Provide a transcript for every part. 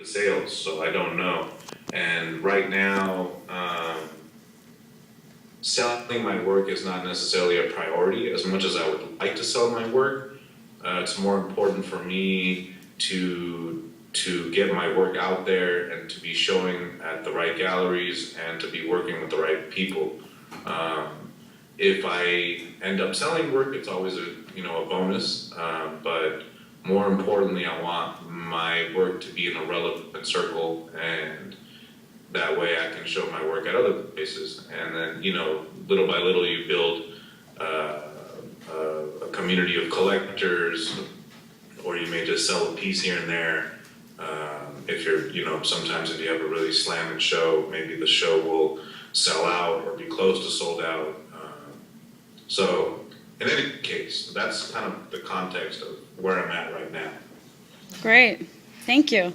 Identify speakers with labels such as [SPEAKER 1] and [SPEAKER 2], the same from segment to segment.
[SPEAKER 1] the sales, so I don't know. And right now, selling my work is not necessarily a priority as much as I would like to sell my work. It's more important for me to get my work out there and to be showing at the right galleries and to be working with the right people. If I end up selling work, it's always a bonus. But more importantly, I want my work to be in a relevant circle, and that way I can show my work at other places. And then little by little, you build a community of collectors, or you may just sell a piece here and there. If you're, sometimes if you have a really slamming show, maybe the show will sell out or be close to sold out. So in any case, that's kind of the context of where I'm at right now.
[SPEAKER 2] Great, thank you.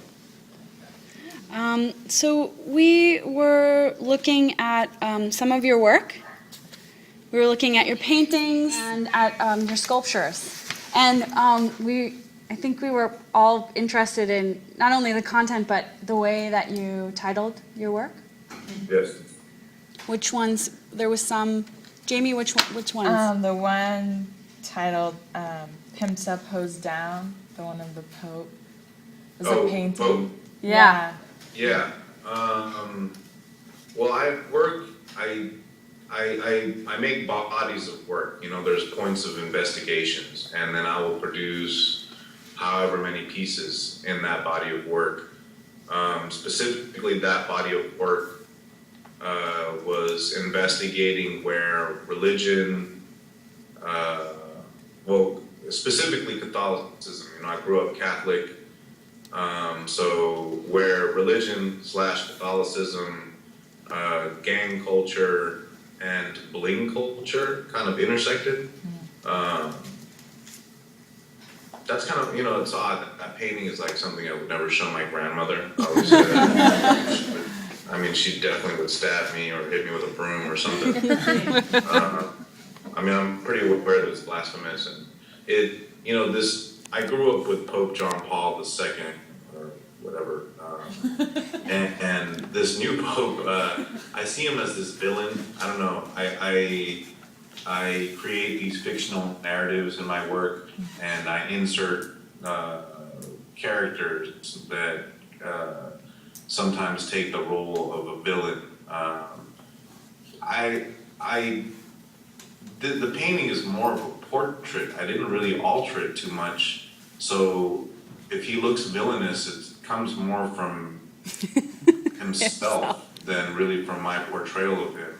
[SPEAKER 2] So we were looking at some of your work. We were looking at your paintings and at your sculptures. And I think we were all interested in not only the content, but the way that you titled your work.
[SPEAKER 1] Yes.
[SPEAKER 2] Which ones? There was some. Jamie, which ones?
[SPEAKER 3] The one titled "Pimps Up, Hose Down," the one of the Pope. It was a painting.
[SPEAKER 1] Pope.
[SPEAKER 2] Yeah.
[SPEAKER 1] Yeah. Well, I make bodies of work. There's points of investigations, and then I will produce however many pieces in that body of work. Specifically, that body of work was investigating where religion, specifically Catholicism. I grew up Catholic, so where religion / Catholicism, gang culture, and bling culture kind of intersected. That's kind of, it's odd. That painting is like something I would never show my grandmother. I would say that. She definitely would stab me or hit me with a broom or something. I'm pretty aware that it's blasphemous. And I grew up with Pope John Paul II, or whatever. And this new Pope, I see him as this villain. I don't know. I create these fictional narratives in my work, and I insert characters that sometimes take the role of a villain. The painting is more of a portrait. I didn't really alter it too much, so if he looks villainous, it comes more from himself than really from my portrayal of him.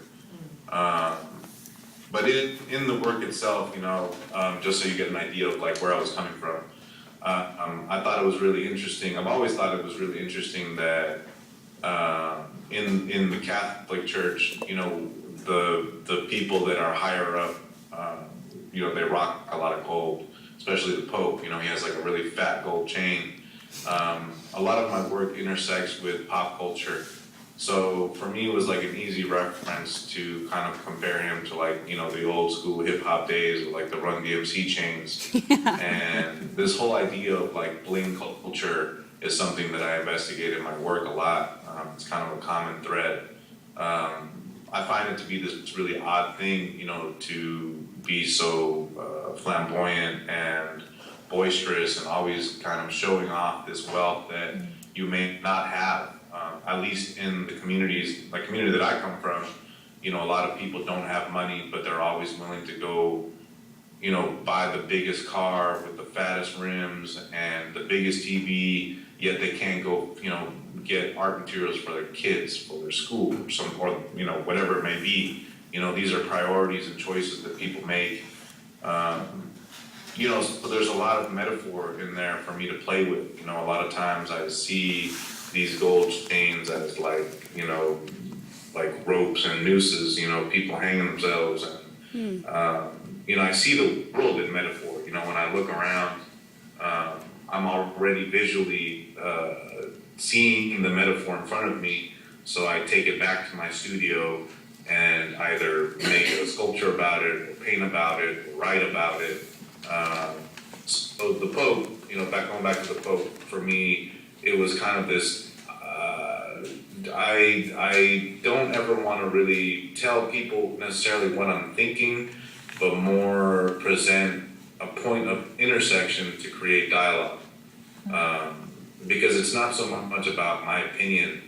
[SPEAKER 1] But in the work itself, just so you get an idea of like where I was coming from, I thought it was really interesting. I've always thought it was really interesting that in the Catholic Church, the people that are higher up, they rock a lot of gold, especially the Pope. He has like a really fat gold chain. A lot of my work intersects with pop culture. So for me, it was like an easy reference to kind of compare him to like, the old school hip hop days with like the Run DMC chains. And this whole idea of like bling culture is something that I investigate in my work a lot. It's kind of a common thread. I find it to be this really odd thing, to be so flamboyant and boisterous and always kind of showing off this wealth that you may not have. At least in the community that I come from, a lot of people don't have money, but they're always willing to go, buy the biggest car with the fattest rims and the biggest TV, yet they can't go, get art materials for their kids, for their school, or whatever it may be. These are priorities and choices that people make. So there's a lot of metaphor in there for me to play with. A lot of times I see these gold chains as like, like ropes and nooses, people hanging themselves. And, I see the world in metaphor. When I look around, I'm already visually seeing the metaphor in front of me. So I take it back to my studio and either make a sculpture about it, or paint about it, or write about it. So the Pope, going back to the Pope, for me, it was kind of this, I don't ever want to really tell people necessarily what I'm thinking, but more present a point of intersection to create dialogue. Because it's not so much about my opinion,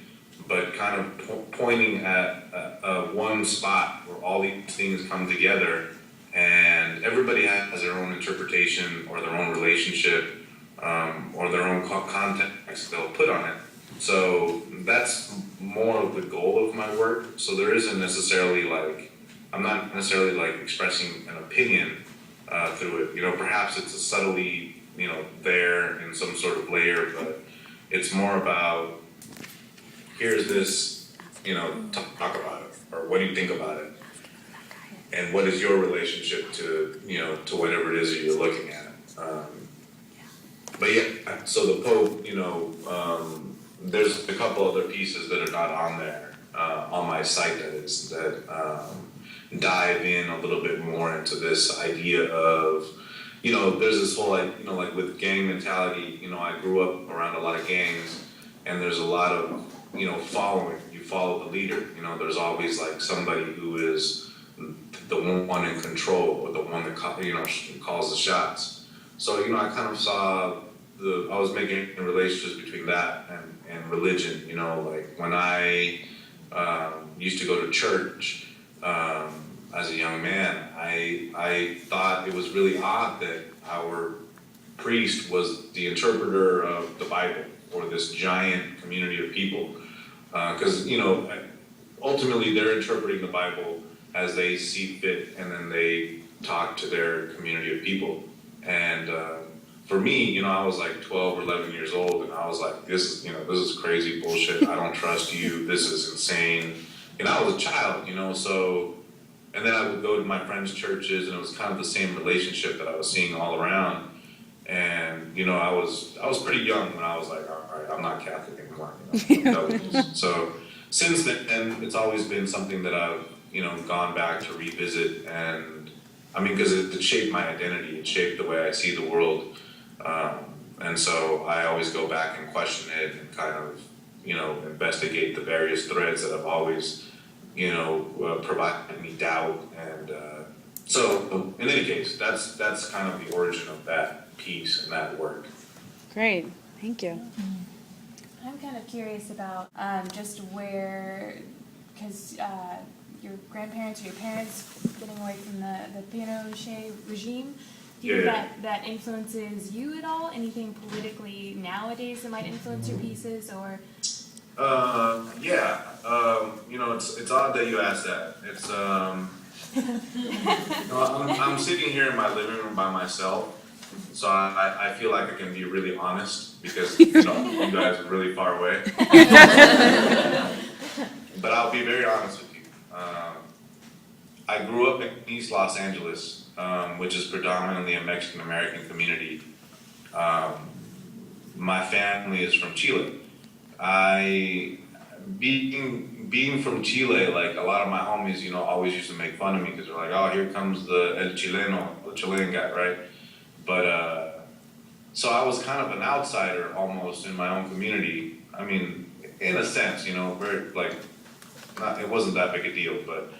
[SPEAKER 1] but kind of pointing at one spot where all these things come together, and everybody has their own interpretation or their own relationship, or their own context they'll put on it. So that's more of the goal of my work. So there isn't necessarily like, I'm not necessarily like expressing an opinion through it. Perhaps it's a subtly, there in some sort of layer, but it's more about, here's this, talk about it, or what do you think about it? And what is your relationship to, to whatever it is that you're looking at? But yeah, so the Pope, there's a couple other pieces that are not on there, on my site that dive in a little bit more into this idea of, there's this whole, like with gang mentality, I grew up around a lot of gangs, and there's a lot of, following, you follow the leader, there's always like somebody who is the one in control, or the one that, calls the shots. So, I kind of saw I was making relationships between that and religion, like when I used to go to church as a young man, I thought it was really odd that our priest was the interpreter of the Bible for this giant community of people. Because, ultimately they're interpreting the Bible as they see fit, and then they talk to their community of people. And for me, I was like 12 or 11 years old, and I was like, this is crazy bullshit. I don't trust you. This is insane. And I was a child, so, and then I would go to my friends' churches, and it was kind of the same relationship that I was seeing all around. And, I was pretty young when I was like, all right, I'm not Catholic anymore. So since then, it's always been something that I've, gone back to revisit. And I mean, because it shaped my identity, it shaped the way I see the world. And so I always go back and question it and kind of, investigate the various threads that have always, provided me doubt. And so in any case, that's kind of the origin of that piece and that work.
[SPEAKER 2] Great, thank you.
[SPEAKER 4] I'm kind of curious about just where, because your grandparents or your parents getting away from the Pinochet regime, do you think that influences you at all? Anything politically nowadays that might influence your pieces, or?
[SPEAKER 1] It's odd that you asked that. It's I'm sitting here in my living room by myself, so I feel like I can be really honest because you guys are really far away. But I'll be very honest with you. I grew up in East Los Angeles, which is predominantly a Mexican American community. My family is from Chile. Being from Chile, like a lot of my homies, always used to make fun of me because they're like, oh, here comes the El Chileno, the Chilean guy, right? But, so I was kind of an outsider almost in my own community. I mean, in a sense, very, like, it wasn't that big a deal, but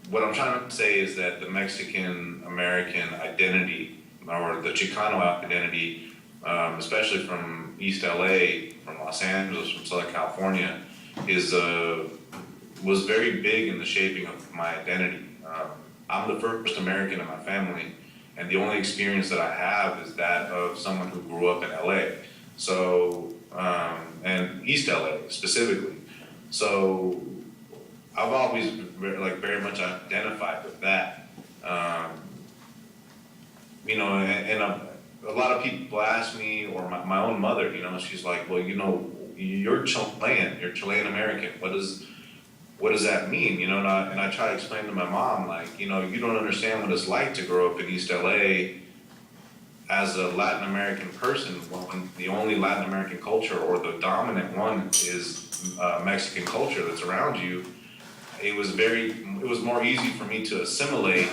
[SPEAKER 1] what I'm trying to say is that the Mexican-American identity, or the Chicano identity, especially from East LA, from Los Angeles, from Southern California, was very big in the shaping of my identity. I'm the first American in my family, and the only experience that I have is that of someone who grew up in LA. So, and East LA specifically. So, I've always very much identified with that. And a lot of people ask me, or my own mother, she's like, well, you're Chilean, you're Chilean American. What does that mean? And I try to explain to my mom, like, you don't understand what it's like to grow up in East LA as a Latin American person when the only Latin American culture, or the dominant one, is Mexican culture that's around you. It was more easy for me to assimilate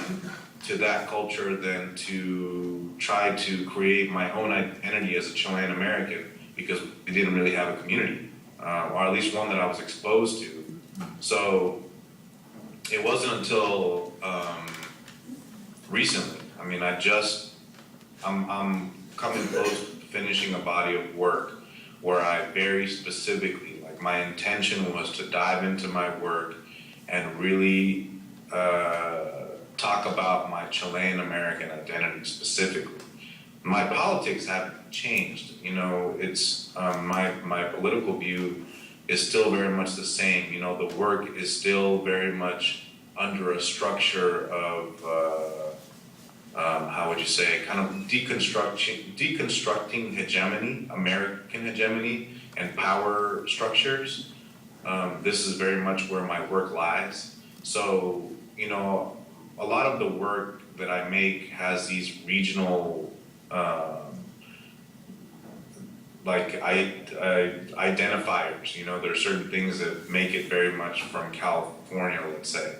[SPEAKER 1] to that culture than to try to create my own identity as a Chilean American, because we didn't really have a community, or at least one that I was exposed to. So it wasn't until recently. I mean, I'm coming close to finishing a body of work where I very specifically, like, my intention was to dive into my work and really talk about my Chilean American identity specifically. My politics haven't changed. You know, it's my political view is still very much the same. You know, the work is still very much under a structure of how would you say, kind of deconstructing hegemony, American hegemony, and power structures. This is very much where my work lies. So, you know, a lot of the work that I make has these regional, identifiers. You know, there are certain things that make it very much from California, let's say.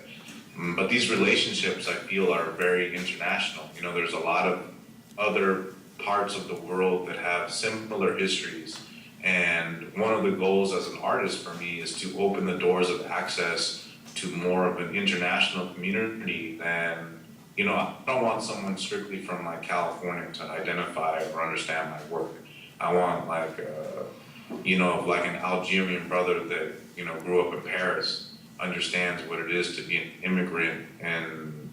[SPEAKER 1] But these relationships, I feel, are very international. You know, there's a lot of other parts of the world that have similar histories. And one of the goals as an artist for me is to open the doors of access to more of an international community than, you know, I don't want someone strictly from like California to identify or understand my work. I want like, you know, like an Algerian brother that, you know, grew up in Paris, understands what it is to be an immigrant and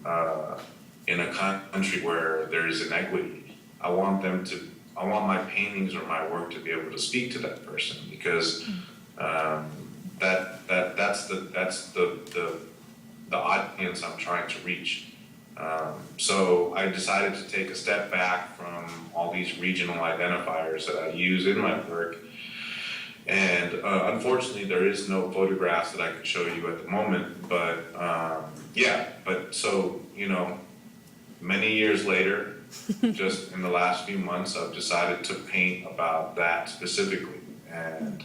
[SPEAKER 1] in a country where there is inequity. I want my paintings or my work to be able to speak to that person, because that's the audience I'm trying to reach. So I decided to take a step back from all these regional identifiers that I use in my work. And unfortunately, there is no photographs that I can show you at the moment. But so, you know, many years later, just in the last few months, I've decided to paint about that specifically. And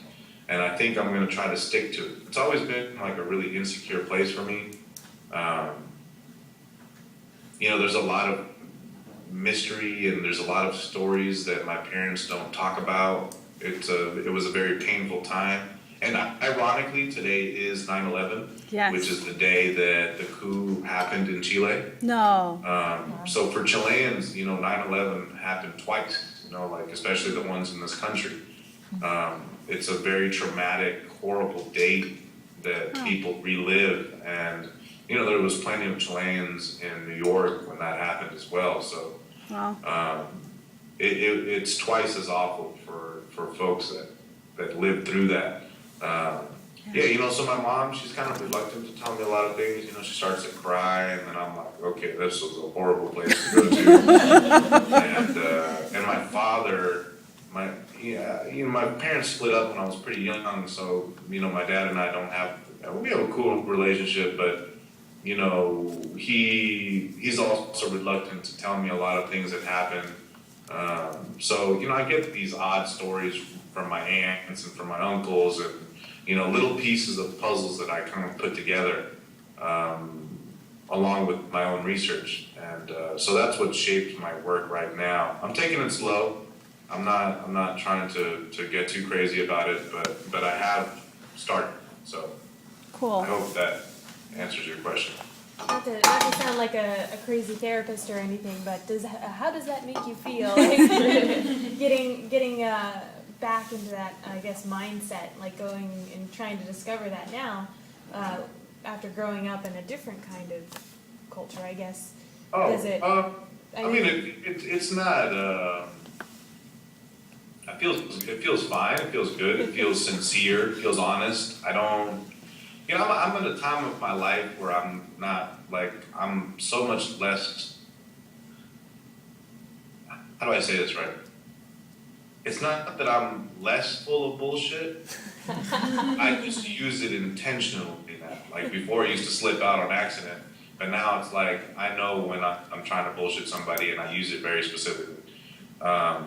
[SPEAKER 1] I think I'm going to try to stick to it. It's always been like a really insecure place for me. You know, there's a lot of mystery and there's a lot of stories that my parents don't talk about. It was a very painful time. And ironically, today is 9/11,
[SPEAKER 2] Yes.
[SPEAKER 1] which is the day that the coup happened in Chile.
[SPEAKER 2] No.
[SPEAKER 1] So for Chileans, you know, 9/11 happened twice, you know, like especially the ones in this country. It's a very traumatic, horrible date that people relive. And, you know, there was plenty of Chileans in New York when that happened as well. So
[SPEAKER 2] Wow.
[SPEAKER 1] it's twice as awful for folks that lived through that. Yeah, you know, so my mom, she's kind of reluctant to tell me a lot of things. You know, she starts to cry, and then I'm like, okay, this was a horrible place to go to. And my father, my parents split up when I was pretty young, so, you know, my dad and I we have a cool relationship, but, you know, he's also reluctant to tell me a lot of things that happened. So, you know, I get these odd stories from my aunts and from my uncles, and, you know, little pieces of puzzles that I kind of put together, along with my own research. And so that's what shapes my work right now. I'm taking it slow. I'm not trying to get too crazy about it, but I have started. So
[SPEAKER 2] Cool.
[SPEAKER 1] I hope that answers your question.
[SPEAKER 4] Not to sound like a crazy therapist or anything, but how does that make you feel? Like, getting back into that, I guess, mindset, like going and trying to discover that now, after growing up in a different kind of culture, I guess. Does it?
[SPEAKER 1] It's not. It feels fine. It feels good. It feels sincere. It feels honest. I don't. You know, I'm at a time of my life where I'm not like I'm so much less. How do I say this right? It's not that I'm less full of bullshit. I just use it intentionally now. Like before, I used to slip out on accident, but now it's like I know when I'm trying to bullshit somebody, and I use it very specifically.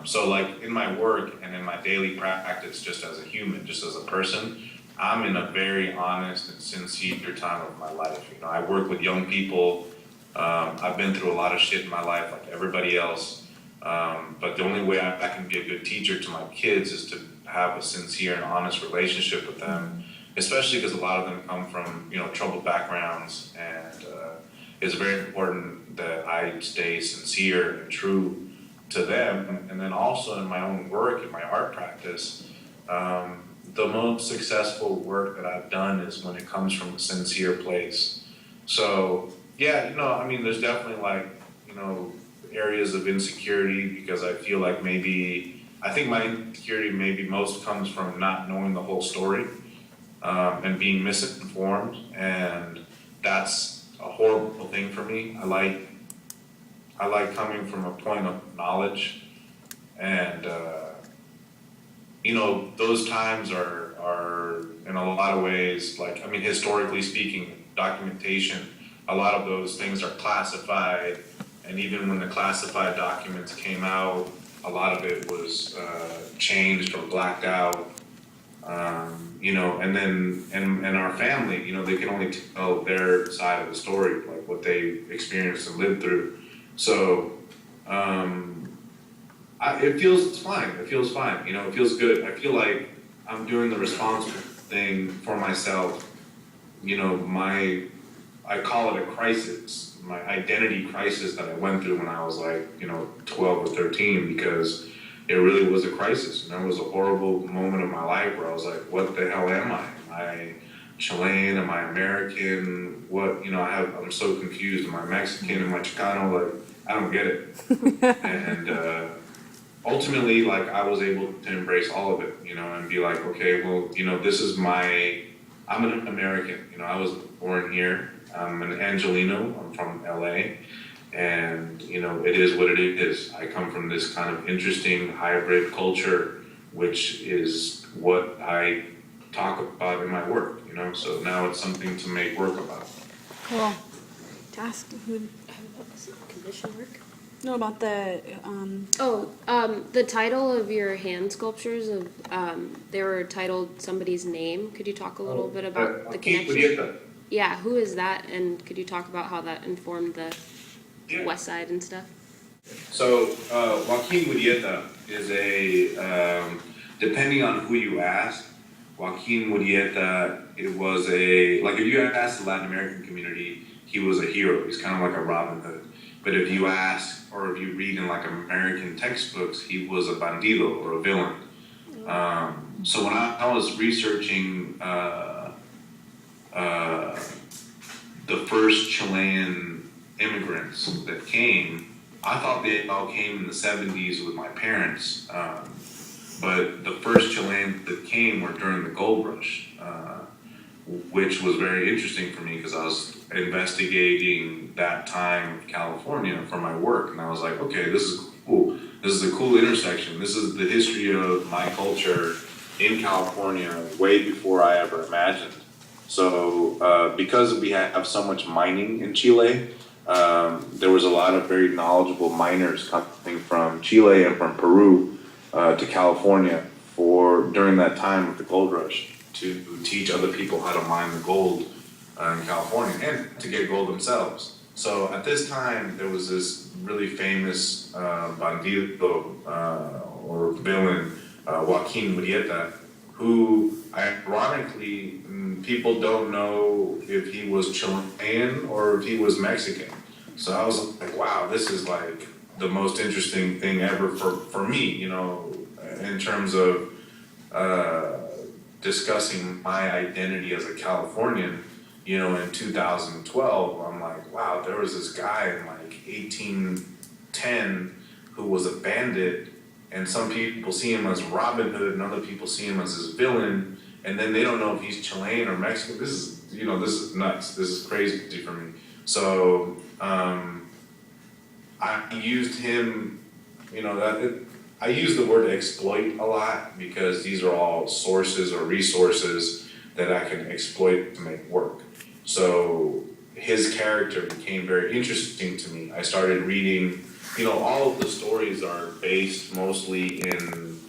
[SPEAKER 1] So like in my work and in my daily practice, just as a human, just as a person, I'm in a very honest and sincere time of my life. You know, I work with young people. I've been through a lot of shit in my life, like everybody else. But the only way I can be a good teacher to my kids is to have a sincere and honest relationship with them, especially because a lot of them come from, troubled backgrounds, and it's very important that I stay sincere and true to them. And then also in my own work, in my art practice, the most successful work that I've done is when it comes from a sincere place. So, yeah, there's definitely areas of insecurity, because I feel like I think my insecurity maybe most comes from not knowing the whole story, and being misinformed, and that's a horrible thing for me. I like coming from a point of knowledge, and those times are in a lot of ways, historically speaking, documentation, a lot of those things are classified, and even when the classified documents came out, a lot of it was changed or blacked out. And our family, they can only tell their side of the story, like what they experienced and lived through. So it feels fine. It feels fine. It feels good. I feel like I'm doing the responsible thing for myself. I call it a crisis, my identity crisis that I went through when I was 12 or 13, because it really was a crisis. It was a horrible moment of my life where I was like, what the hell am I? Am I Chilean? Am I American? What, I'm so confused. Am I Mexican? Am I Chicano? I don't get it. And ultimately, I was able to embrace all of it, and be like, okay, well, I'm an American. I was born here. I'm an Angelino. I'm from LA. And, it is what it is. I come from this kind of interesting hybrid culture, which is what I talk about in my work, So now it's something to make work about.
[SPEAKER 2] Cool. To ask who
[SPEAKER 5] Commission work?
[SPEAKER 2] know about the
[SPEAKER 5] The title of your hand sculptures they were titled somebody's name. Could you talk a little bit about the connection? Yeah, who is that, and could you talk about how that informed the West Side and stuff?
[SPEAKER 1] So Joaquin Murieta is depending on who you ask, Joaquin Murieta, it was if you ask the Latin American community, he was a hero. He's kind of like a Robin Hood. But if you ask, or if you read in American textbooks, he was a bandido or a villain. So when I was researching the first Chilean immigrants that came, I thought they all came in the 70s with my parents. But the first Chileans that came were during the gold rush, which was very interesting for me because I was investigating that time of California for my work. And I was like, okay, this is cool. This is a cool intersection. This is the history of my culture in California way before I ever imagined. So because we have so much mining in Chile, there was a lot of very knowledgeable miners coming from Chile and from Peru to California during that time of the gold rush to teach other people how to mine the gold in California and to get gold themselves. So at this time, there was this really famous bandido or villain, Joaquin Murieta, who ironically, people don't know if he was Chilean or if he was Mexican. So I was like, wow, this is the most interesting thing ever for me, in terms of discussing my identity as a Californian. In 2012, I'm like, wow, there was this guy in 1810 who was a bandit, and some people see him as Robin Hood and other people see him as his villain, and then they don't know if he's Chilean or Mexican. This is nuts. This is crazy for me. So I used him, I use the word exploit a lot because these are all sources or resources that I can exploit to make work. So his character became very interesting to me. I started reading, all of the stories are based mostly in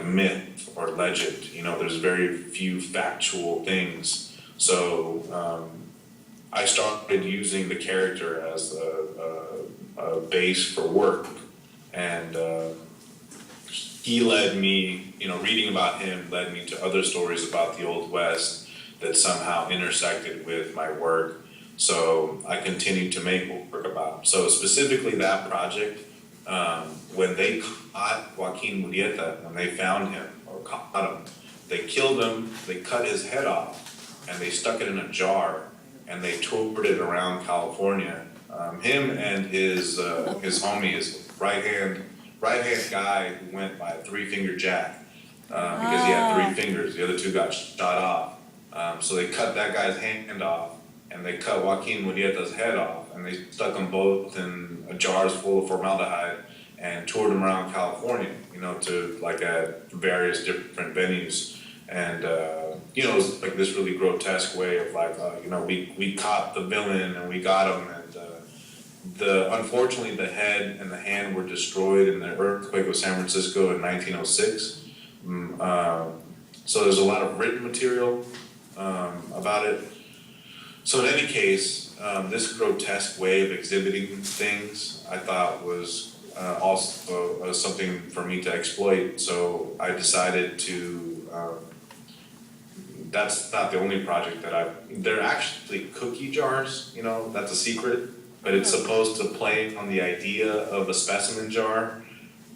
[SPEAKER 1] myth or legend. There's very few factual things. So I started using the character as a base for work, and he led me, reading about him led me to other stories about the Old West that somehow intersected with my work. So I continued to make work about. So specifically that project, when they caught Joaquin Murrieta, when they found him or caught him, they killed him, they cut his head off, and they stuck it in a jar, and they toured it around California. Him and his homie, his right hand guy who went by Three Finger Jack, because he had 3 fingers. The other 2 got shot off. So they cut that guy's hand off, and they cut Joaquin Murrieta's head off, and they stuck them both in jars full of formaldehyde and toured them around California, to like at various different venues. And it was like this really grotesque way of like, we caught the villain and we got him, and unfortunately the head and the hand were destroyed in the earthquake of San Francisco in 1906. So there's a lot of written material about it. So in any case, this grotesque way of exhibiting things I thought was also something for me to exploit. So I decided to, that's not the only project that they're actually cookie jars, that's a secret, but it's supposed to play on the idea of a specimen jar.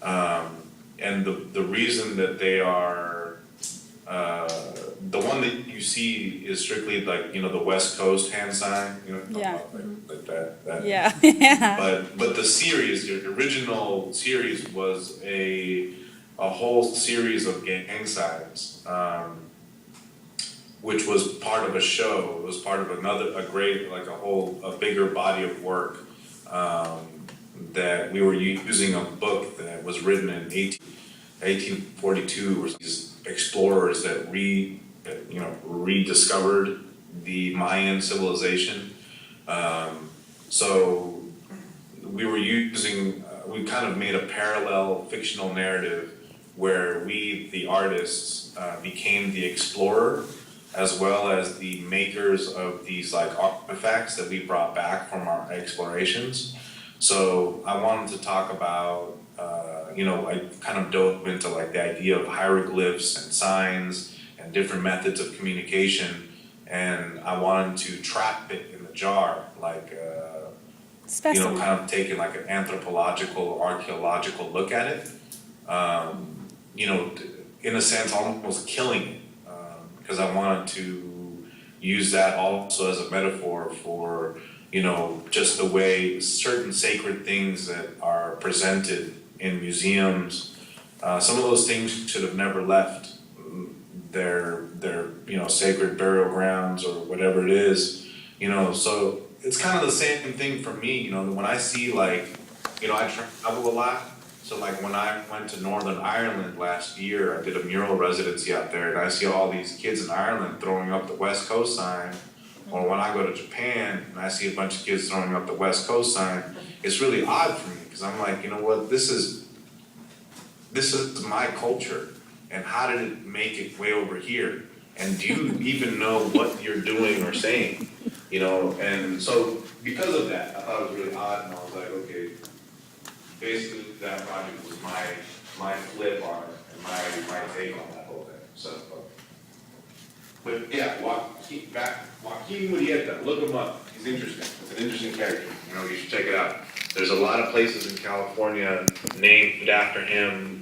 [SPEAKER 1] And the reason that they are, the one that you see is strictly like, the West Coast hand sign,
[SPEAKER 2] Yeah.
[SPEAKER 1] like that.
[SPEAKER 2] Yeah. Yeah.
[SPEAKER 1] But the series, the original series was a whole series of gang signs, which was part of a show. It was part of a bigger body of work, that we were using a book that was written in 1842, where these explorers that rediscovered the Mayan civilization. So we were we kind of made a parallel fictional narrative where we, the artists, became the explorer, as well as the makers of these like artifacts that we brought back from our explorations. So I wanted to talk about, I kind of dove into like the idea of hieroglyphs and signs and different methods of communication, and I wanted to trap it in the jar, like,
[SPEAKER 2] Specimen.
[SPEAKER 1] kind of taking like an anthropological, archaeological look at it, in a sense almost killing it, because I wanted to use that also as a metaphor for, just the way certain sacred things that are presented in museums, some of those things should have never left their sacred burial grounds or whatever it is, so it's kind of the same thing for me, when I see like, I travel a lot. So like when I went to Northern Ireland last year, I did a mural residency out there, and I see all these kids in Ireland throwing up the West Coast sign. Or when I go to Japan and I see a bunch of kids throwing up the West Coast sign, it's really odd for me, because I'm like, this is my culture, and how did it make it way over here? And do you even know what you're doing or saying? And so because of that, I thought it was really odd, and I was like, okay, basically that project was my flip on it and my take on that whole thing. So, but yeah, Joaquin Murrieta, look him up. He's interesting. It's an interesting character. You should check it out. There's a lot of places in California named after him,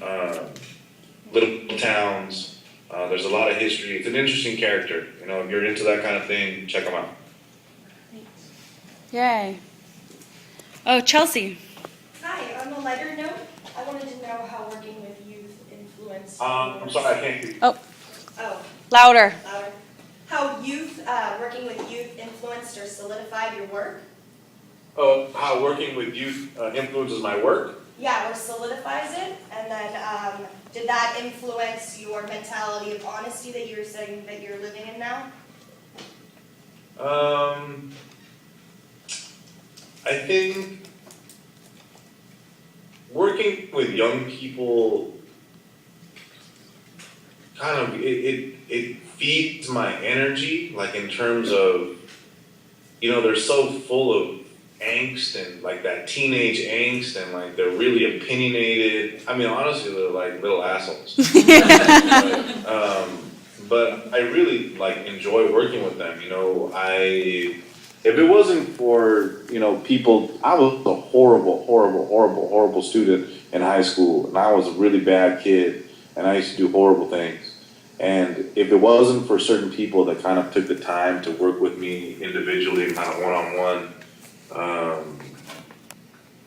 [SPEAKER 1] little towns. There's a lot of history. It's an interesting character. If you're into that kind of thing, check him out.
[SPEAKER 2] Yay. Oh, Chelsea.
[SPEAKER 6] Hi, on a lighter note, I wanted to know how working with youth influenced.
[SPEAKER 1] I'm sorry, I can't hear you.
[SPEAKER 2] Oh,
[SPEAKER 6] Oh,
[SPEAKER 2] louder.
[SPEAKER 6] louder. How working with youth influenced or solidified your work?
[SPEAKER 1] Oh, how working with youth influences my work?
[SPEAKER 6] Yeah, or solidifies it, and then did that influence your mentality of honesty that you're saying that you're living in now?
[SPEAKER 1] I think working with young people kind of it feeds my energy, like in terms of they're so full of angst and like that teenage angst, and like they're really opinionated. I mean, honestly, they're like little assholes. But I really like enjoy working with them. If it wasn't for, people, I was a horrible student in high school, and I was a really bad kid, and I used to do horrible things. And if it wasn't for certain people that kind of took the time to work with me individually and kind of one-on-one,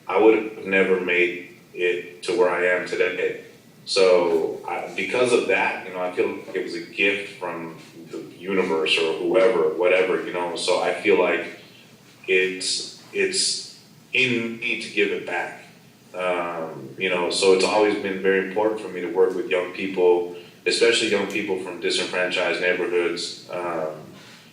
[SPEAKER 1] I would have never made it to where I am today. So because of that, I feel like it was a gift from the universe or whoever, whatever, so I feel like it's in me to give it back. So it's always been very important for me to work with young people, especially young people from disenfranchised neighborhoods.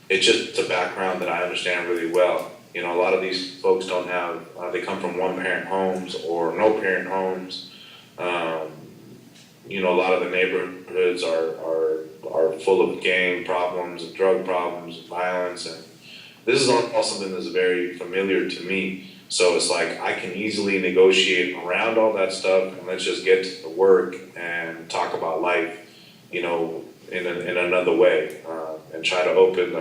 [SPEAKER 1] It's just a background that I understand really well. A lot of these folks don't have, they come from one-parent homes or no-parent homes. A lot of the neighborhoods are full of gang problems and drug problems and violence, and this is all something that's very familiar to me. So it's like I can easily negotiate around all that stuff, and let's just get to the work and talk about life, in another way, and try to open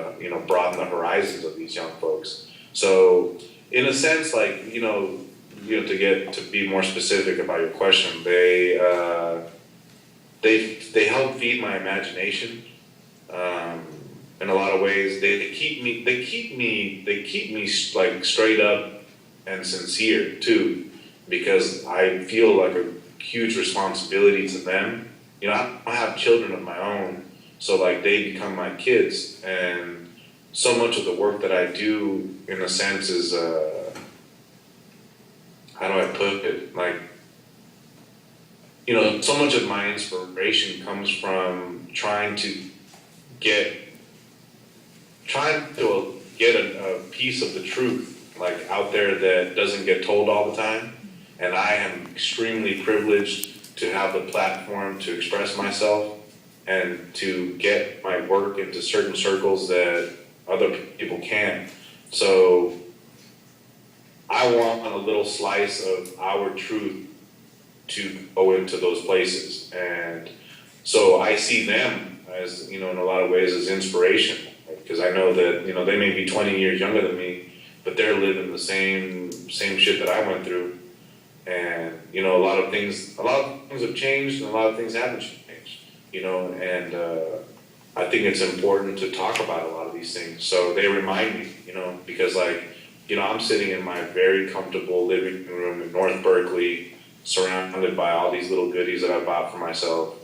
[SPEAKER 1] broaden the horizons of these young folks. So in a sense, like to be more specific about your question, they help feed my imagination. In a lot of ways, they keep me like straight up and sincere too, because I feel like a huge responsibility to them. I have children of my own, so like they become my kids, and so much of the work that I do, in a sense, is how do I put it? Like, so much of my inspiration comes from trying to get a piece of the truth, like out there, that doesn't get told all the time. And I am extremely privileged to have the platform to express myself and to get my work into certain circles that other people can't. So I want a little slice of our truth to go into those places. And so I see them as, in a lot of ways, as inspiration, because I know that, they may be 20 years younger than me, but they're living the same shit that I went through. And, a lot of things have changed, and a lot of things haven't changed, and I think it's important to talk about a lot of these things. So they remind me, because like, I'm sitting in my very comfortable living room in North Berkeley, surrounded by all these little goodies that I bought for myself.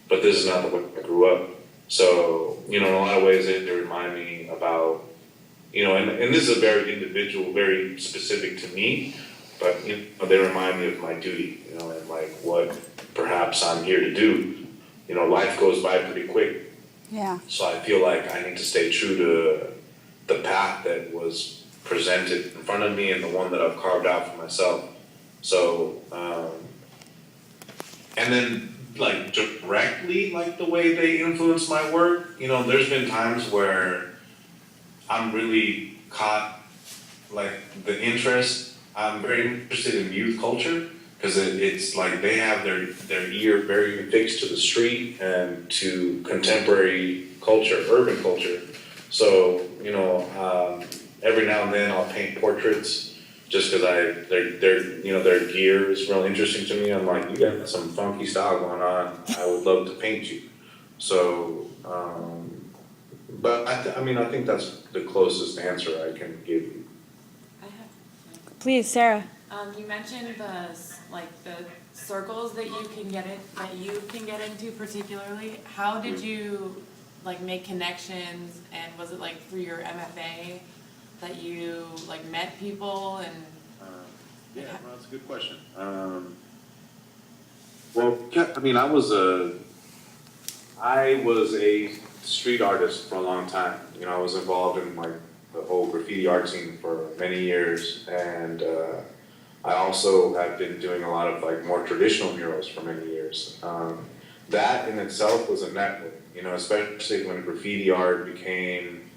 [SPEAKER 1] But this is not the way I grew up. So, in a lot of ways, they remind me about, and this is a very individual, very specific to me, but, they remind me of my duty, and like what perhaps I'm here to do. Life goes by pretty quick.
[SPEAKER 2] Yeah.
[SPEAKER 1] So I feel like I need to stay true to the path that was presented in front of me and the one that I've carved out for myself. So, and then like directly, like the way they influence my work, there's been times where I'm really caught, like the interest. I'm very interested in youth culture, because it's like they have their ear very fixed to the street and to contemporary culture, urban culture. So, every now and then I'll paint portraits just because their gear is real interesting to me. I'm like, you got some funky style going on. I would love to paint you. So, but I think that's the closest answer I can give you.
[SPEAKER 2] Please, Sarah.
[SPEAKER 4] You mentioned the circles that you can get into particularly. How did you make connections, and was it through your MFA that you met people and?
[SPEAKER 1] Yeah, well, that's a good question. I was a street artist for a long time. I was involved in the whole graffiti art scene for many years, and I also have been doing a lot of more traditional murals for many years. That in itself was a network, especially when graffiti art became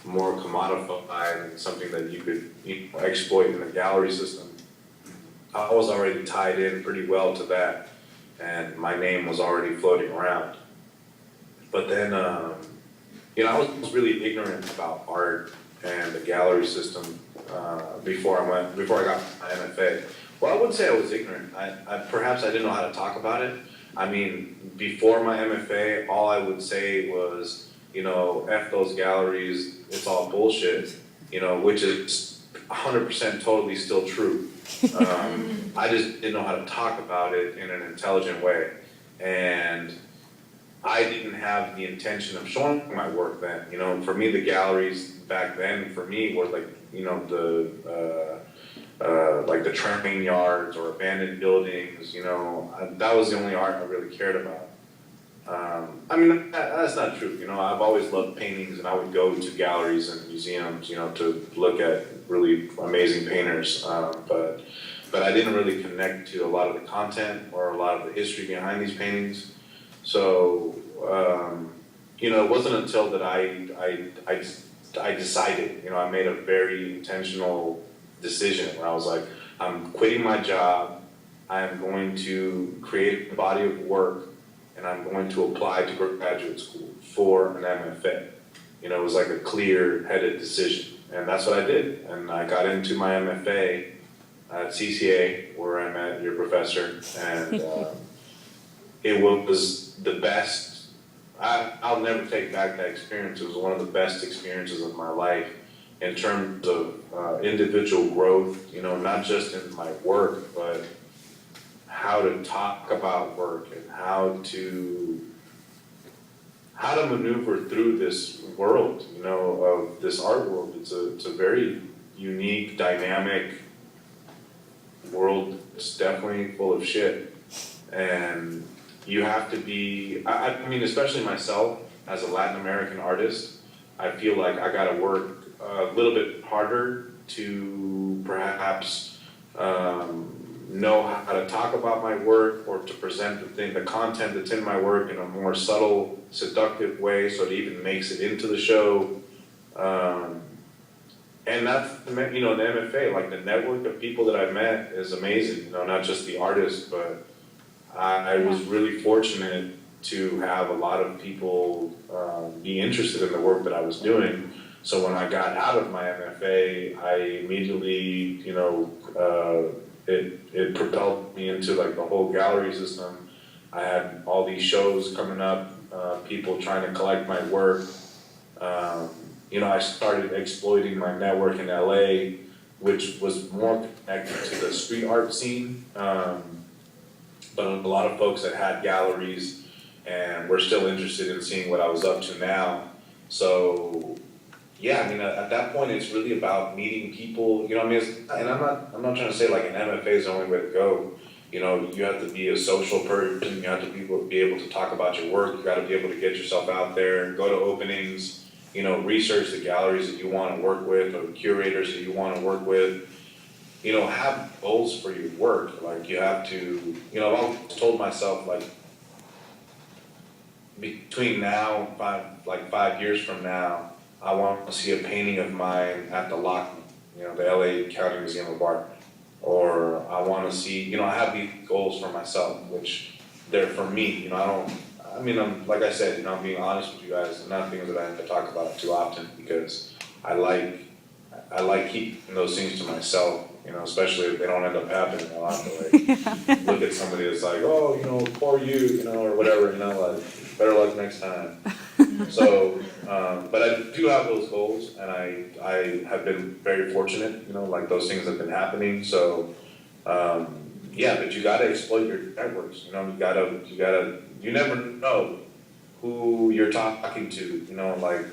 [SPEAKER 1] more commodified and something that you could exploit in the gallery system. I was already tied in pretty well to that, and my name was already floating around. But then, I was really ignorant about art and the gallery system before I got my MFA. Well, I wouldn't say I was ignorant. Perhaps I didn't know how to talk about it. I mean, before my MFA, all I would say was, F those galleries, it's all bullshit, which is 100% totally still true. I just didn't know how to talk about it in an intelligent way. And I didn't have the intention of showing my work then. For me, the galleries back then, for me, were like, the tramping yards or abandoned buildings, that was the only art I really cared about. That's not true. I've always loved paintings, and I would go to galleries and museums, to look at really amazing painters. But I didn't really connect to a lot of the content or a lot of the history behind these paintings. So, it wasn't until that I decided, I made a very intentional decision where I was like, I'm quitting my job, I am going to create a body of work, and I'm going to apply to graduate school for an MFA. It was like a clear-headed decision, and that's what I did. And I got into my MFA at CCA, where I met your professor, and it was the best. I'll never take back that experience. It was one of the best experiences of my life in terms of individual growth, not just in my work, but how to talk about work and how to maneuver through this world, of this art world. It's a very unique, dynamic world. It's definitely full of shit. And you have to be, especially myself as a Latin American artist, I feel like I gotta work a little bit harder to perhaps know how to talk about my work or to present the content that's in my work in a more subtle, seductive way so it even makes it into the show. And that's, the MFA, like the network of people that I've met is amazing, not just the artists, but I was really fortunate to have a lot of people be interested in the work that I was doing. So when I got out of my MFA, I immediately, it propelled me into like the whole gallery system. I had all these shows coming up, people trying to collect my work. I started exploiting my network in LA, which was more connected to the street art scene. But a lot of folks that had galleries and were still interested in seeing what I was up to now. So, at that point, it's really about meeting people, and I'm not trying to say like an MFA is the only way to go. You have to be a social person, you have to be able to talk about your work, you gotta be able to get yourself out there, go to openings, research the galleries that you wanna work with or the curators that you wanna work with. Have goals for your work. Like you have to, I've always told myself like between now, 5 years from now, I want to see a painting of mine at the Lockman, the LA County Museum of Art. Or I want to see, I have these goals for myself, which they're for me, I'm, like I said, I'm being honest with you guys, and not things that I have to talk about too often because I like keeping those things to myself, especially if they don't end up happening. I'll have to look at somebody that's like, oh, poor you, or whatever, like better luck next time. So, but I do have those goals, and I have been very fortunate, like those things have been happening. So, but you gotta exploit your networks. You never know who you're talking to. Like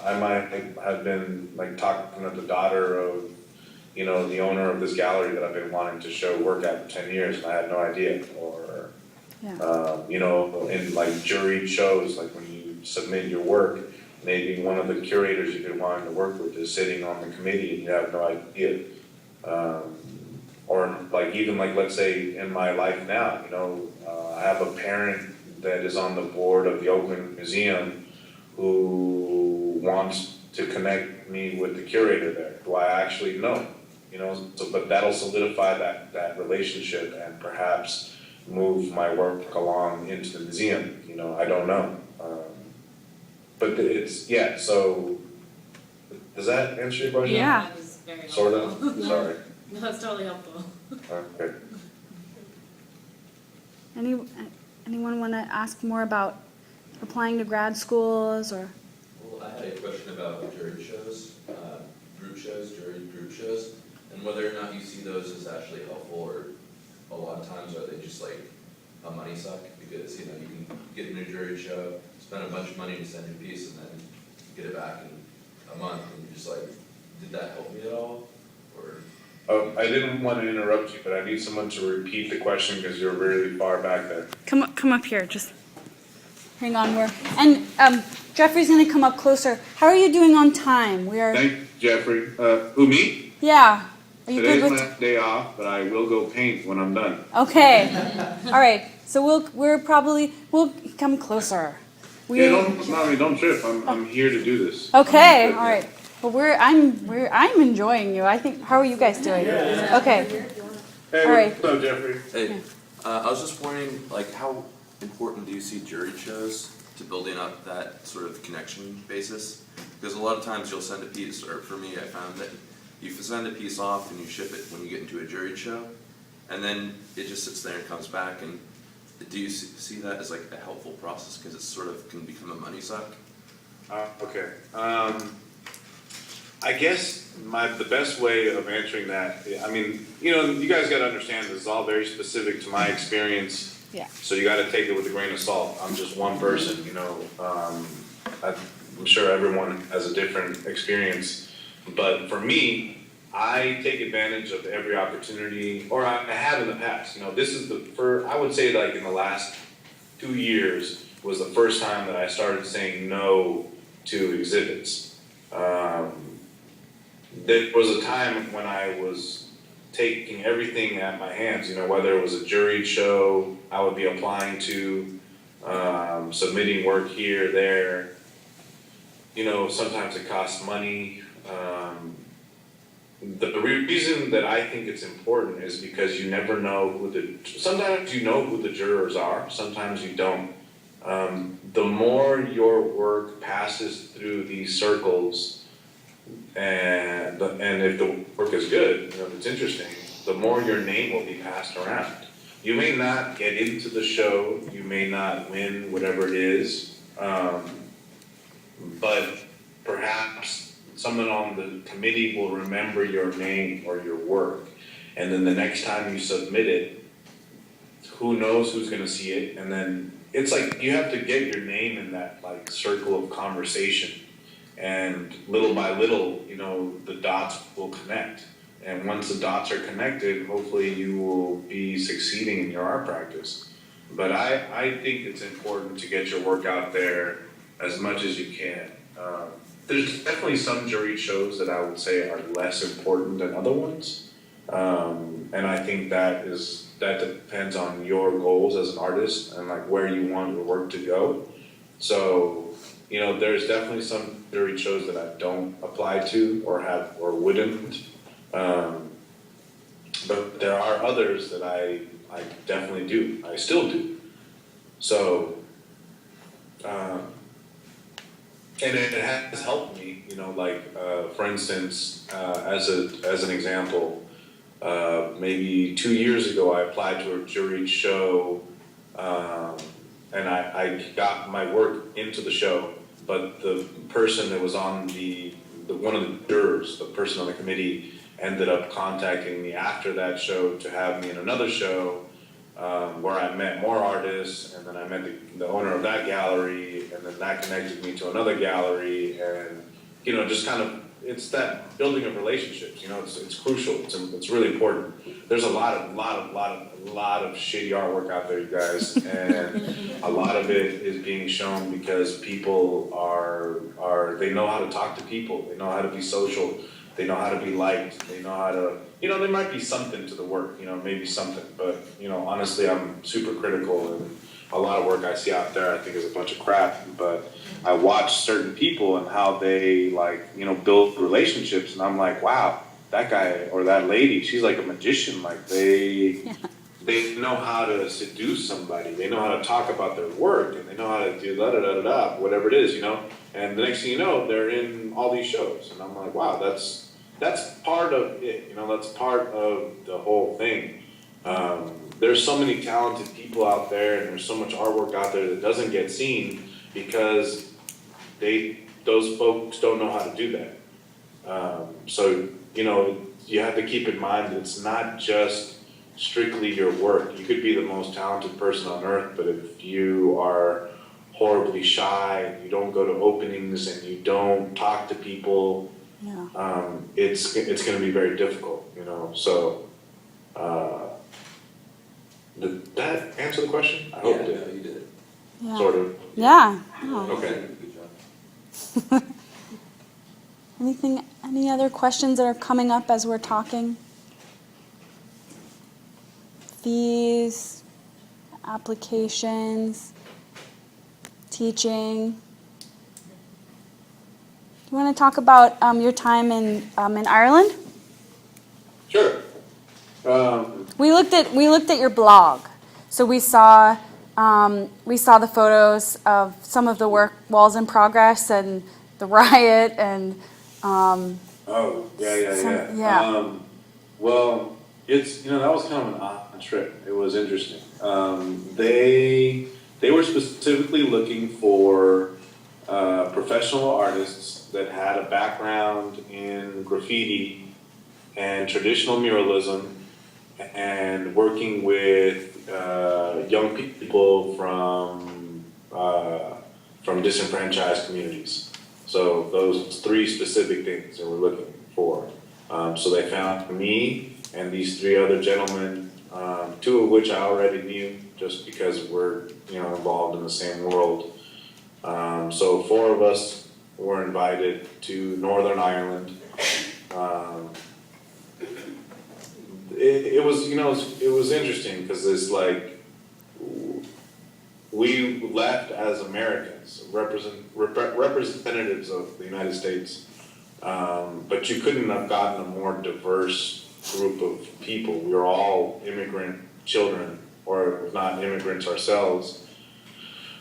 [SPEAKER 1] I might have been like talking to the daughter of, the owner of this gallery that I've been wanting to show work at for 10 years, and I had no idea. Or, in like juried shows, like when you submit your work, maybe one of the curators you've been wanting to work with is sitting on the committee and you have no idea. Or like even like, let's say in my life now, I have a parent that is on the board of the Oakland Museum who wants to connect me with the curator there, who I actually know, you know, so, but that'll solidify that relationship and perhaps move my work along into the museum, you know, I don't know. But it's, yeah, so, does that answer your question?
[SPEAKER 2] Yeah.
[SPEAKER 7] That was very
[SPEAKER 1] Sort
[SPEAKER 7] helpful.
[SPEAKER 1] of, sorry,
[SPEAKER 7] No, that's totally helpful.
[SPEAKER 1] okay.
[SPEAKER 2] Anyone want to ask more about applying to grad schools or?
[SPEAKER 8] Well, I had a question about jury shows, jury group shows, and whether or not you see those as actually helpful, or a lot of times are they just like a money suck? Because, you know, you can get in a jury show, spend a bunch of money to send your piece, and then get it back in a month, and you're just like, did that help me at all? Or
[SPEAKER 1] I didn't want to interrupt you, but I need someone to repeat the question because you're really far back there.
[SPEAKER 2] Come up here, just hang on. Jeffrey's gonna come up closer. How are you doing on time? We are.
[SPEAKER 1] Thank you, Jeffrey. Who, me?
[SPEAKER 2] Yeah. Are you
[SPEAKER 1] Today's
[SPEAKER 2] good with?
[SPEAKER 1] my day off, but I will go paint when I'm done.
[SPEAKER 2] Okay. All right. So we'll come closer.
[SPEAKER 1] Yeah, don't trip. I'm here to do this.
[SPEAKER 2] Okay. All right. Well, I'm enjoying you. I think. How are you guys doing? Okay.
[SPEAKER 1] Hey,
[SPEAKER 2] All right.
[SPEAKER 1] what's up, Jeffrey?
[SPEAKER 8] hey, I was just wondering, like, how important do you see jury shows to building up that sort of connection basis? Because a lot of times you'll send a piece, or for me, I found that you send a piece off and you ship it when you get into a jury show, and then it just sits there and comes back. And do you see that as like a helpful process? Because it sort of can become a money suck.
[SPEAKER 1] Okay. I guess the best way of answering that, I mean, you know, you guys got to understand this is all very specific to my experience.
[SPEAKER 2] Yeah.
[SPEAKER 1] So you got to take it with a grain of salt. I'm just one person, you know. I'm sure everyone has a different experience, but for me, I take advantage of every opportunity, or I have in the past. You know, this is the first. I would say, like, in the last 2 years was the first time that I started saying no to exhibits. There was a time when I was taking everything at my hands, you know, whether it was a juried show, I would be applying to, submitting work here, there. You know, sometimes it costs money. The reason that I think it's important is because you never know sometimes you know who the jurors are, sometimes you don't. The more your work passes through these circles, and if the work is good, you know, if it's interesting, the more your name will be passed around. You may not get into the show, you may not win whatever it is, but perhaps someone on the committee will remember your name or your work, and then the next time you submit it, who knows who's gonna see it, and then it's like you have to get your name in that like circle of conversation. And little by little, you know, the dots will connect. And once the dots are connected, hopefully you will be succeeding in your art practice. But I think it's important to get your work out there as much as you can. There's definitely some jury shows that I would say are less important than other ones. And I think that depends on your goals as an artist and like where you want your work to go. So, you know, there's definitely some jury shows that I don't apply to or wouldn't. But there are others that I definitely do. I still do. So, and it has helped me, you know, like, for instance, as an example, maybe 2 years ago, I applied to a juried show, and I got my work into the show, but the person that was on one of the jurors, the person on the committee, ended up contacting me after that show to have me in another show, where I met more artists, and then I met the owner of that gallery, and then that connected me to another gallery, and, you know, just kind of, it's that building of relationships, you know, it's crucial, it's really important. There's a lot of shitty artwork out there, you guys, and a lot of it is being shown because people they know how to talk to people, they know how to be social, they know how to be liked, they know how to, you know, there might be something to the work, you know, maybe something, but, you know, honestly, I'm super critical, and a lot of work I see out there I think is a bunch of crap, but I watch certain people and how they like, you know, build relationships, and I'm like, wow, that guy or that lady, she's like a magician. Like they know how to seduce somebody. They know how to talk about their work, and they know how to do da-da-da-da-da, whatever it is, you know? And the next thing you know, they're in all these shows. And I'm like, wow, that's part of it, you know, that's part of the whole thing. There's so many talented people out there, and there's so much artwork out there that doesn't get seen because those folks don't know how to do that. So, you know, you have to keep in mind that it's not just strictly your work. You could be the most talented person on earth, but if you are horribly shy and you don't go to openings and you don't talk to people, it's going to be very difficult, you know. So did that answer the question? I hope it did.
[SPEAKER 8] No, you did.
[SPEAKER 2] Yeah.
[SPEAKER 1] Sort of.
[SPEAKER 2] Yeah.
[SPEAKER 1] Okay.
[SPEAKER 8] Good job.
[SPEAKER 2] Any other questions that are coming up as we're talking? Fees, applications, teaching. You want to talk about your time in Ireland?
[SPEAKER 1] Sure.
[SPEAKER 2] We looked at your blog, so we saw the photos of some of the work, Walls in Progress, and the riot, and yeah.
[SPEAKER 1] Well, it's, you know, that was kind of an odd trip. It was interesting. They were specifically looking for professional artists that had a background in graffiti and traditional muralism, and working with young people from disenfranchised communities. So those three specific things they were looking for. So they found me and these three other gentlemen, two of which I already knew just because we're, you know, involved in the same world. So four of us were invited to Northern Ireland. It was, you know, it was interesting because it's like we left as Americans, representatives of the United States, but you couldn't have gotten a more diverse group of people. We were all immigrant children, or if not immigrants ourselves.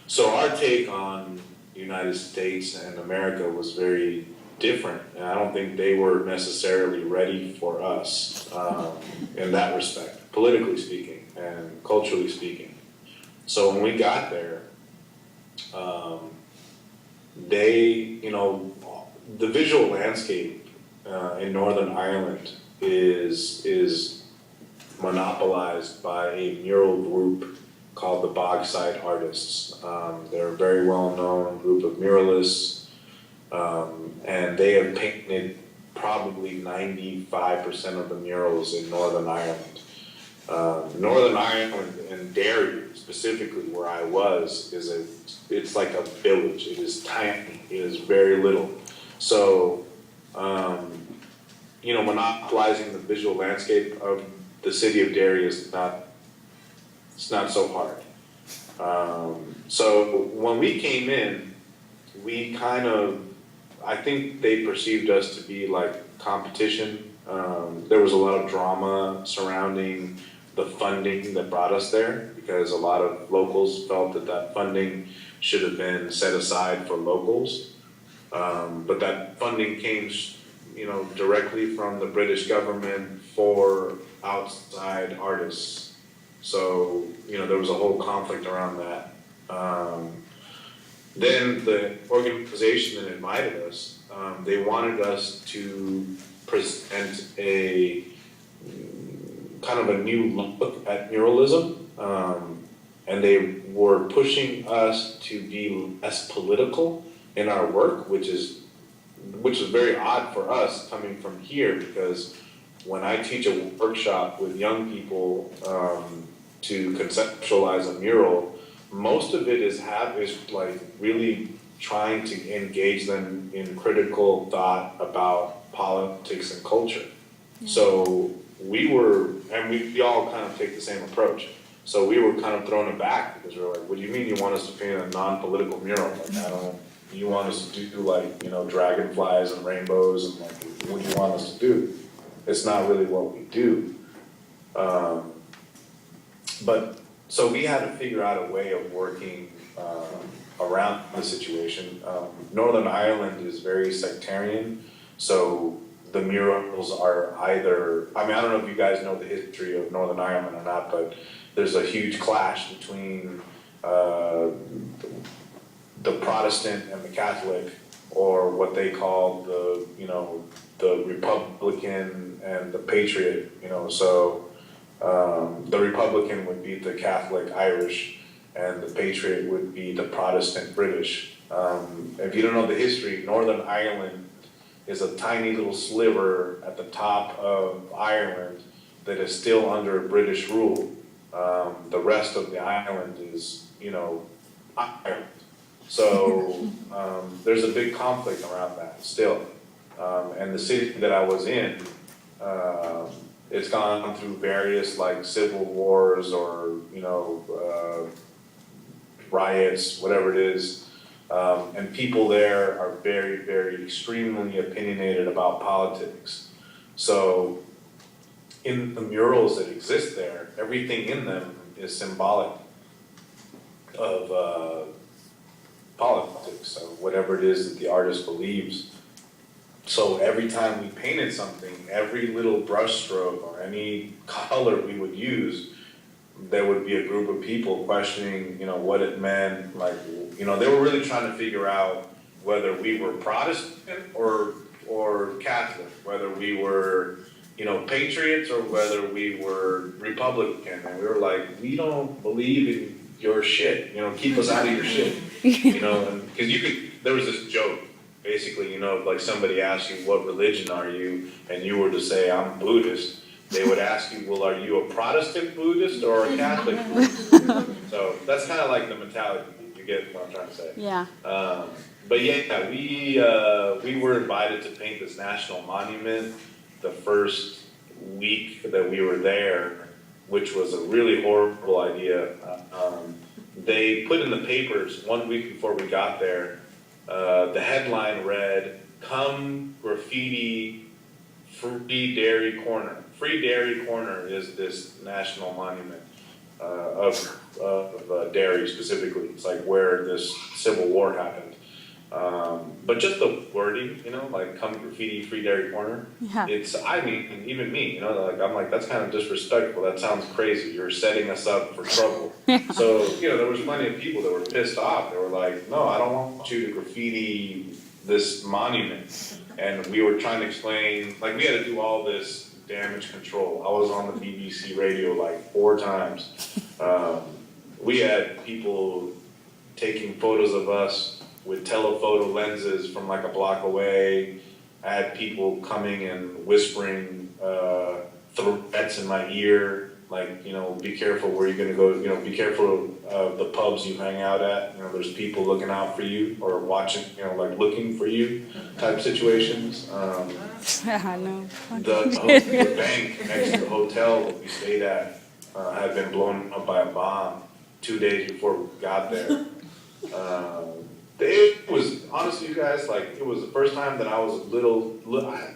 [SPEAKER 1] So our take on the United States and America was very different, and I don't think they were necessarily ready for us in that respect, politically speaking and culturally speaking. So when we got there, you know, the visual landscape in Northern Ireland is monopolized by a mural group called the Bogside Artists. They're a very well-known group of muralists. And they have painted probably 95% of the murals in Northern Ireland. Northern Ireland and Derry, specifically where I was, it's like a village. It is tiny. It is very little. So, you know, monopolizing the visual landscape of the city of Derry is not so hard. So when we came in, we kind of, I think they perceived us to be like competition. There was a lot of drama surrounding the funding that brought us there, because a lot of locals felt that funding should have been set aside for locals. But that funding came, you know, directly from the British government for outside artists. So, you know, there was a whole conflict around that. Then the organization that invited us, they wanted us to present a kind of a new look at muralism, and they were pushing us to be less political in our work, which is very odd for us coming from here, because when I teach a workshop with young people to conceptualize a mural, most of it is like really trying to engage them in critical thought about politics and culture. Yeah. So we all kind of take the same approach. So we were kind of thrown aback because we were like, what do you mean you want us to paint a non-political mural? Like, I don't, you want us to do like, you know, dragonflies and rainbows and like, what do you want us to do? It's not really what we do. But, so we had to figure out a way of working around the situation. Northern Ireland is very sectarian, so the murals are either, I mean, I don't know if you guys know the history of Northern Ireland or not, but there's a huge clash between the Protestant and the Catholic, or what they call the, you know, the Republican and the Patriot, you know, so the Republican would be the Catholic Irish, and the Patriot would be the Protestant British. If you don't know the history, Northern Ireland is a tiny little sliver at the top of Ireland that is still under British rule. The rest of the island is, you know, Ireland. So there's a big conflict around that still. And the city that I was in, it's gone through various like civil wars or, you know, riots, whatever it is. And people there are very, very extremely opinionated about politics. So in the murals that exist there, everything in them is symbolic of politics, or whatever it is that the artist believes. So every time we painted something, every little brush stroke or any color we would use, there would be a group of people questioning, you know, what it meant. Like, you know, they were really trying to figure out whether we were Protestant or Catholic, whether we were, you know, patriots or whether we were Republican. And we were like, we don't believe in your shit, you know, keep us out of your shit, you know, and because you could, there was this joke, basically, you know, if like somebody asked you, what religion are you? And you were to say, I'm Buddhist. They would ask you, well, are you a Protestant Buddhist or a Catholic Buddhist? So that's kind of like the mentality. You get what I'm trying to say.
[SPEAKER 2] Yeah.
[SPEAKER 1] But yeah, we were invited to paint this national monument the first week that we were there, which was a really horrible idea. They put in the papers 1 week before we got there, the headline read, "Come graffiti Free Dairy Corner." Free Dairy Corner is this national monument of dairy specifically. It's like where this civil war happened. But just the wording, you know, like "Come graffiti Free Dairy Corner."
[SPEAKER 2] Yeah.
[SPEAKER 1] It's, I mean, even me, you know, like I'm like, that's kind of disrespectful. That sounds crazy. You're setting us up for trouble. So, you know, there was plenty of people that were pissed off. They were like, no, I don't want you to graffiti this monument. And we were trying to explain, like we had to do all this damage control. I was on the BBC radio like 4 times. We had people taking photos of us with telephoto lenses from like a block away. I had people coming and whispering threats in my ear, like, you know, be careful where you're gonna go, you know, be careful of the pubs you hang out at. You know, there's people looking out for you or watching, you know, like looking for you type situations.
[SPEAKER 2] Yeah, no.
[SPEAKER 1] The bank next to the hotel that we stayed at had been blown up by a bomb 2 days before we got there. It was, honestly, you guys, like, it was the first time that I was a little,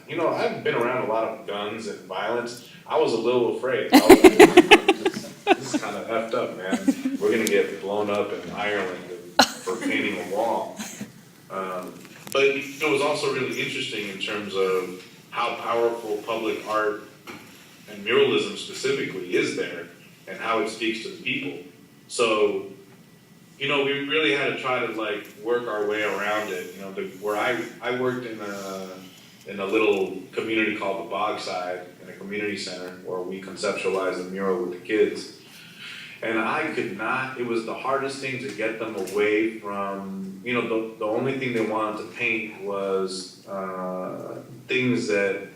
[SPEAKER 1] you know, I've been around a lot of guns and violence. I was a little afraid. I was like, this is kind of effed up, man. We're going to get blown up in Ireland for painting a wall. But it was also really interesting in terms of how powerful public art and muralism specifically is there and how it speaks to the people. So, you know, we really had to try to like work our way around it. You know, where I worked in a little community called the Bogside, in a community center where we conceptualized a mural with the kids. And I could not, it was the hardest thing to get them away from, you know, the only thing they wanted to paint was things that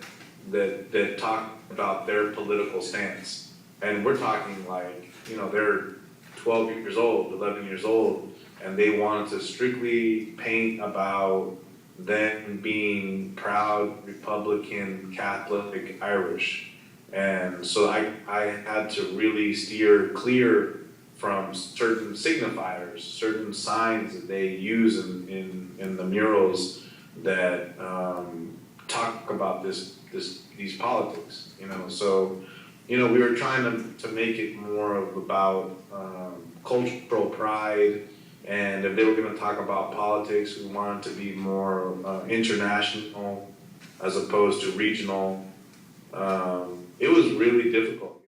[SPEAKER 1] talk about their political stance. And we're talking like, you know, they're 12 years old, 11 years old, and they wanted to strictly paint about them being proud Republican, Catholic, Irish. And so I had to really steer clear from certain signifiers, certain signs that they use in the murals that talk about these politics, you know. So, you know, we were trying to make it more of about cultural pride, and if they were going to talk about politics, we wanted to be more international as opposed to regional. It was really difficult.